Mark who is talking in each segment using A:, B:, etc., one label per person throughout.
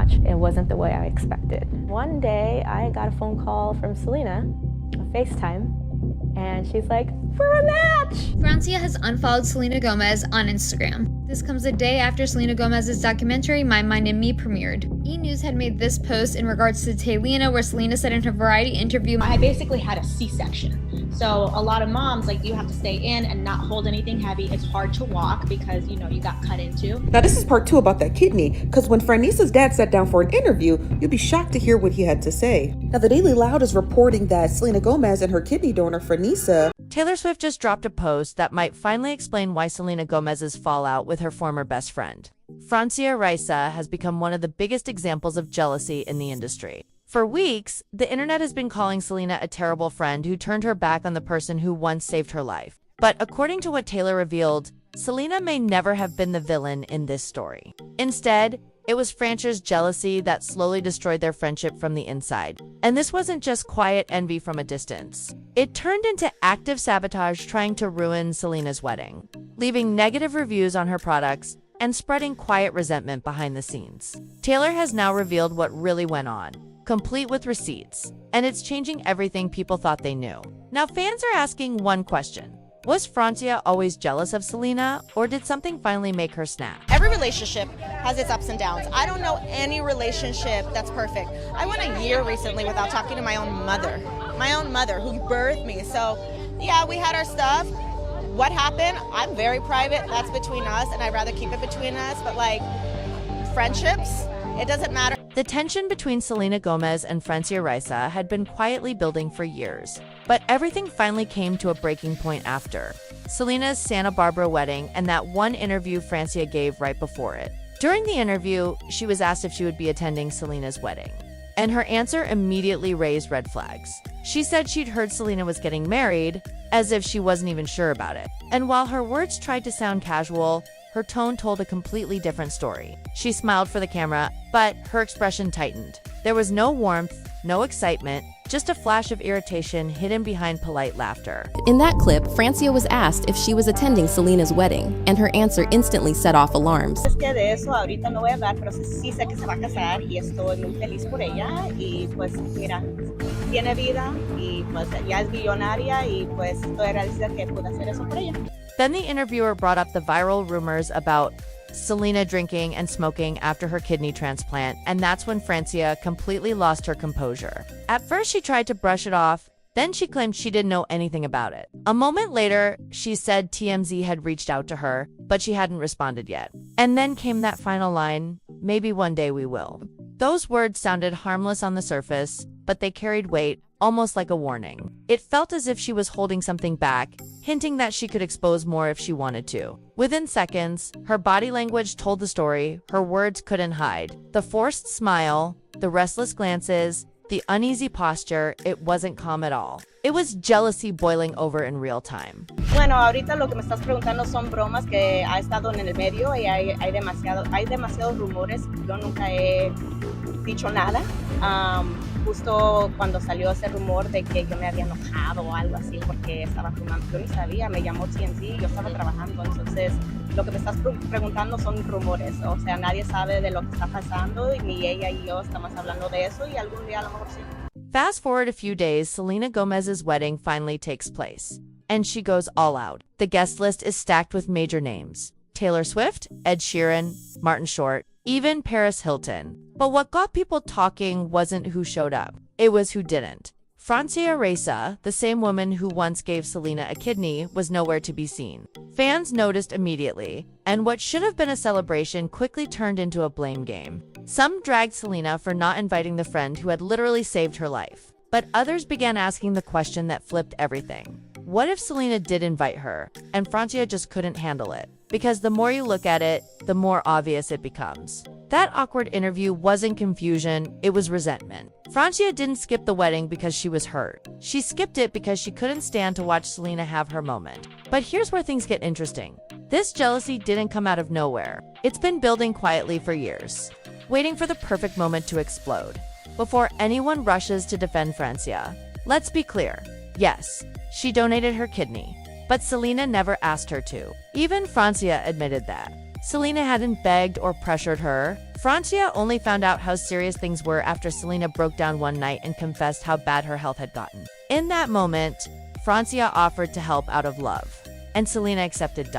A: match. It wasn't the way I expected. One day, I got a phone call from Selena, a FaceTime, and she's like, "We're a match!"
B: Francia has unfollowed Selena Gomez on Instagram. This comes a day after Selena Gomez's documentary My Mind and Me premiered. E! News had made this post in regards to Selena, where Selena said in her Variety interview,
C: I basically had a C-section. So a lot of moms, you have to stay in and not hold anything heavy. It's hard to walk because, you got cut into.
D: Now this is part 2 about that kidney, because when Franiesa's dad sat down for an interview, you'd be shocked to hear what he had to say. Now the Daily Loud is reporting that Selena Gomez and her kidney donor, Franisa.
E: Taylor Swift just dropped a post that might finally explain why Selena Gomez's fallout with her former best friend. Francia Raisa has become one of the biggest examples of jealousy in the industry. For weeks, the internet has been calling Selena a terrible friend who turned her back on the person who once saved her life. But according to what Taylor revealed, Selena may never have been the villain in this story. Instead, it was Francia's jealousy that slowly destroyed their friendship from the inside. And this wasn't just quiet envy from a distance. It turned into active sabotage trying to ruin Selena's wedding, leaving negative reviews on her products and spreading quiet resentment behind the scenes. Taylor has now revealed what really went on, complete with receipts, and it's changing everything people thought they knew. Now fans are asking one question. Was Francia always jealous of Selena, or did something finally make her snap?
F: Every relationship has its ups and downs. I don't know any relationship that's perfect. I went a year recently without talking to my own mother who birthed me. So yeah, we had our stuff. What happened? I'm very private. That's between us, and I'd rather keep it between us. But friendships, it doesn't matter.
E: The tension between Selena Gomez and Francia Raisa had been quietly building for years, but everything finally came to a breaking point after Selena's Santa Barbara wedding and that one interview Francia gave right before it. During the interview, she was asked if she would be attending Selena's wedding, and her answer immediately raised red flags. She said she'd heard Selena was getting married, as if she wasn't even sure about it. And while her words tried to sound casual, her tone told a completely different story. She smiled for the camera, but her expression tightened. There was no warmth, no excitement, just a flash of irritation hidden behind polite laughter.
G: In that clip, Francia was asked if she was attending Selena's wedding, and her answer instantly set off alarms.
F: Es que de eso ahorita no voy a hablar, pero sí sé que se va a casar y estoy muy feliz por ella y pues mira, tiene vida y pues ya es millonaria y pues estoy agradecida que pude hacer eso por ella.
E: Then the interviewer brought up the viral rumors about Selena drinking and smoking after her kidney transplant, and that's when Francia completely lost her composure. At first, she tried to brush it off, then she claimed she didn't know anything about it. A moment later, she said TMZ had reached out to her, but she hadn't responded yet. And then came that final line, "Maybe one day we will." Those words sounded harmless on the surface, but they carried weight, almost like a warning. It felt as if she was holding something back, hinting that she could expose more if she wanted to. Within seconds, her body language told the story her words couldn't hide. The forced smile, the restless glances, the uneasy posture, it wasn't calm at all. It was jealousy boiling over in real time.
F: Bueno, ahorita lo que me estás preguntando son bromas que ha estado en el medio y hay demasiados rumores. Yo nunca he dicho nada. Justo cuando salió ese rumor de que yo me había enojado o algo así porque estaba fumando, yo ni sabía, me llamó TMZ, yo estaba trabajando, entonces lo que me estás preguntando son rumores, o sea, nadie sabe de lo que está pasando y ni ella y yo estamos hablando de eso y algún día a lo mejor sí.
E: Fast forward a few days, Selena Gomez's wedding finally takes place, and she goes all out. The guest list is stacked with major names: Taylor Swift, Ed Sheeran, Martin Short, even Paris Hilton. But what got people talking wasn't who showed up, it was who didn't. Francia Raisa, the same woman who once gave Selena a kidney, was nowhere to be seen. Fans noticed immediately, and what should have been a celebration quickly turned into a blame game. Some dragged Selena for not inviting the friend who had literally saved her life, but others began asking the question that flipped everything. What if Selena did invite her, and Francia just couldn't handle it? Because the more you look at it, the more obvious it becomes. That awkward interview wasn't confusion, it was resentment. Francia didn't skip the wedding because she was hurt. She skipped it because she couldn't stand to watch Selena have her moment. But here's where things get interesting. This jealousy didn't come out of nowhere. It's been building quietly for years, waiting for the perfect moment to explode. Before anyone rushes to defend Francia, let's be clear. Yes, she donated her kidney, but Selena never asked her to. Even Francia admitted that. Selena hadn't begged or pressured her, Francia only found out how serious things were after Selena broke down one night and confessed how bad her health had gotten. In that moment, Francia offered to help out of love, and Selena accepted.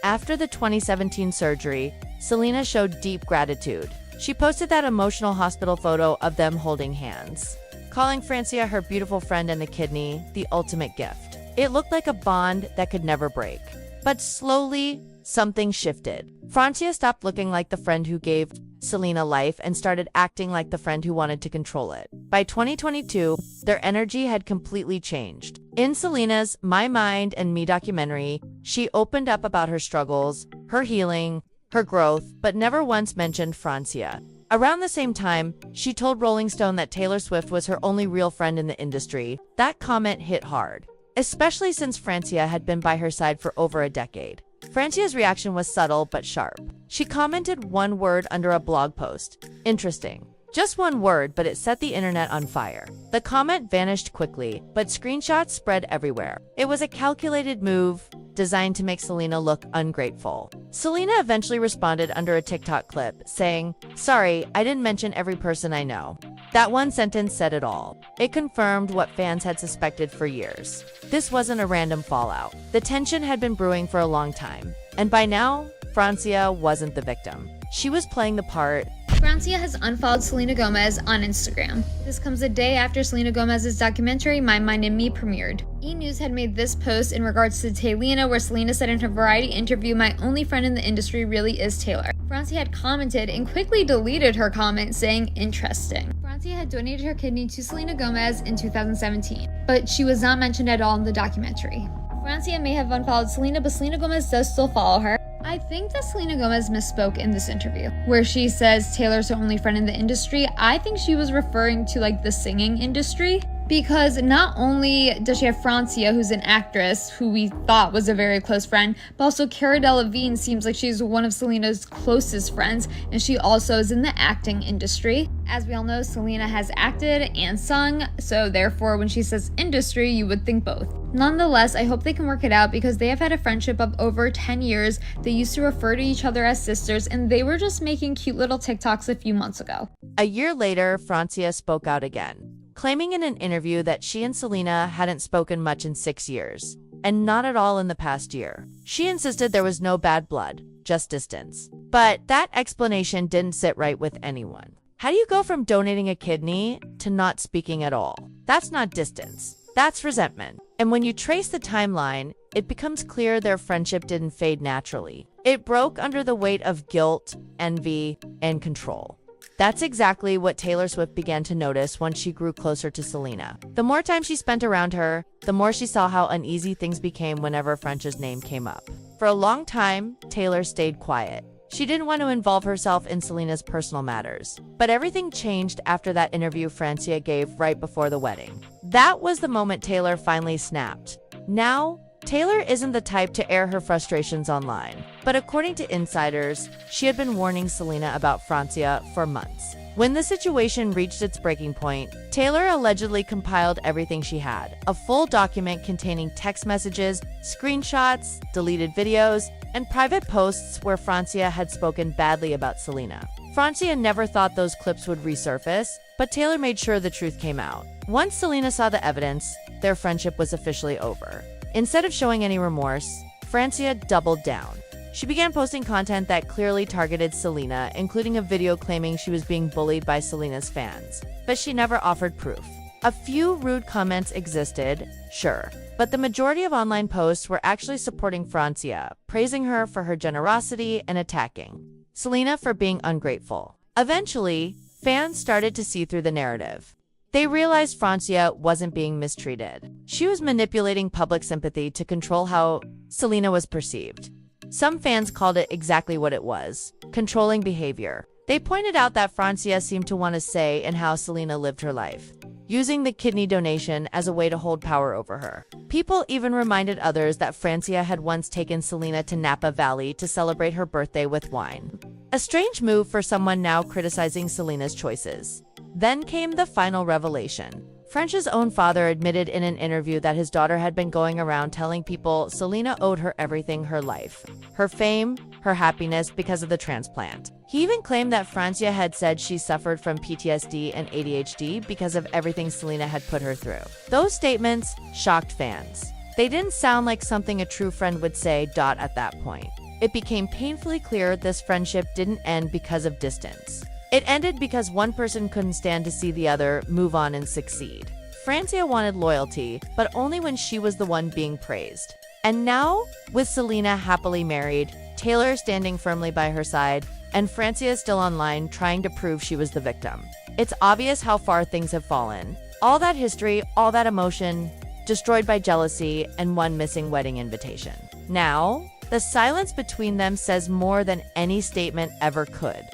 E: After the 2017 surgery, Selena showed deep gratitude. She posted that emotional hospital photo of them holding hands, calling Francia her beautiful friend and the kidney the ultimate gift. It looked like a bond that could never break. But slowly, something shifted. Francia stopped looking like the friend who gave Selena life and started acting like the friend who wanted to control it. By 2022, their energy had completely changed. In Selena's My Mind and Me documentary, she opened up about her struggles, her healing, her growth, but never once mentioned Francia. Around the same time, she told Rolling Stone that Taylor Swift was her only real friend in the industry. That comment hit hard, especially since Francia had been by her side for over a decade. Francia's reaction was subtle but sharp. She commented one word under a blog post. Interesting. Just one word, but it set the internet on fire. The comment vanished quickly, but screenshots spread everywhere. It was a calculated move designed to make Selena look ungrateful. Selena eventually responded under a TikTok clip, saying, "Sorry, I didn't mention every person I know." That one sentence said it all. It confirmed what fans had suspected for years. This wasn't a random fallout. The tension had been brewing for a long time. And by now, Francia wasn't the victim. She was playing the part.
B: Francia has unfollowed Selena Gomez on Instagram. This comes a day after Selena Gomez's documentary My Mind and Me premiered. E! News had made this post in regards to Selena, where Selena said in her Variety interview, "My only friend in the industry really is Taylor." Francia had commented and quickly deleted her comment, saying, "Interesting." Francia had donated her kidney to Selena Gomez in 2017, but she was not mentioned at all in the documentary. Francia may have unfollowed Selena, but Selena Gomez does still follow her. I think that Selena Gomez misspoke in this interview, where she says Taylor's her only friend in the industry. I think she was referring to the singing industry, because not only does she have Francia, who's an actress who we thought was a very close friend, but also Cara Delevingne seems like she's one of Selena's closest friends, and she also is in the acting industry. As we all know, Selena has acted and sung, so therefore when she says industry, you would think both. Nonetheless, I hope they can work it out, because they have had a friendship of over 10 years. They used to refer to each other as sisters, and they were just making cute little TikToks a few months ago.
E: A year later, Francia spoke out again, claiming in an interview that she and Selena hadn't spoken much in 6 years, and not at all in the past year. She insisted there was no bad blood, just distance. But that explanation didn't sit right with anyone. How do you go from donating a kidney to not speaking at all? That's not distance. That's resentment. And when you trace the timeline, it becomes clear their friendship didn't fade naturally. It broke under the weight of guilt, envy, and control. That's exactly what Taylor Swift began to notice once she grew closer to Selena. The more time she spent around her, the more she saw how uneasy things became whenever Francia's name came up. For a long time, Taylor stayed quiet. She didn't want to involve herself in Selena's personal matters. But everything changed after that interview Francia gave right before the wedding. That was the moment Taylor finally snapped. Now, Taylor isn't the type to air her frustrations online. But according to insiders, she had been warning Selena about Francia for months. When the situation reached its breaking point, Taylor allegedly compiled everything she had, a full document containing text messages, screenshots, deleted videos, and private posts where Francia had spoken badly about Selena. Francia never thought those clips would resurface, but Taylor made sure the truth came out. Once Selena saw the evidence, their friendship was officially over. Instead of showing any remorse, Francia doubled down. She began posting content that clearly targeted Selena, including a video claiming she was being bullied by Selena's fans. But she never offered proof. A few rude comments existed, sure, but the majority of online posts were actually supporting Francia, praising her for her generosity and attacking Selena for being ungrateful. Eventually, fans started to see through the narrative. They realized Francia wasn't being mistreated. She was manipulating public sympathy to control how Selena was perceived. Some fans called it exactly what it was: controlling behavior. They pointed out that Francia seemed to want a say in how Selena lived her life, using the kidney donation as a way to hold power over her. People even reminded others that Francia had once taken Selena to Napa Valley to celebrate her birthday with wine. A strange move for someone now criticizing Selena's choices. Then came the final revelation. Francia's own father admitted in an interview that his daughter had been going around telling people Selena owed her everything, her life, her fame, her happiness because of the transplant. He even claimed that Francia had said she suffered from PTSD and ADHD because of everything Selena had put her through. Those statements shocked fans. They didn't sound like something a true friend would say. At that point, it became painfully clear this friendship didn't end because of distance. It ended because one person couldn't stand to see the other move on and succeed. Francia wanted loyalty, but only when she was the one being praised. And now, with Selena happily married, Taylor standing firmly by her side, and Francia still online trying to prove she was the victim, it's obvious how far things have fallen. All that history, all that emotion, destroyed by jealousy and one missing wedding invitation. Now, the silence between them says more than any statement ever could.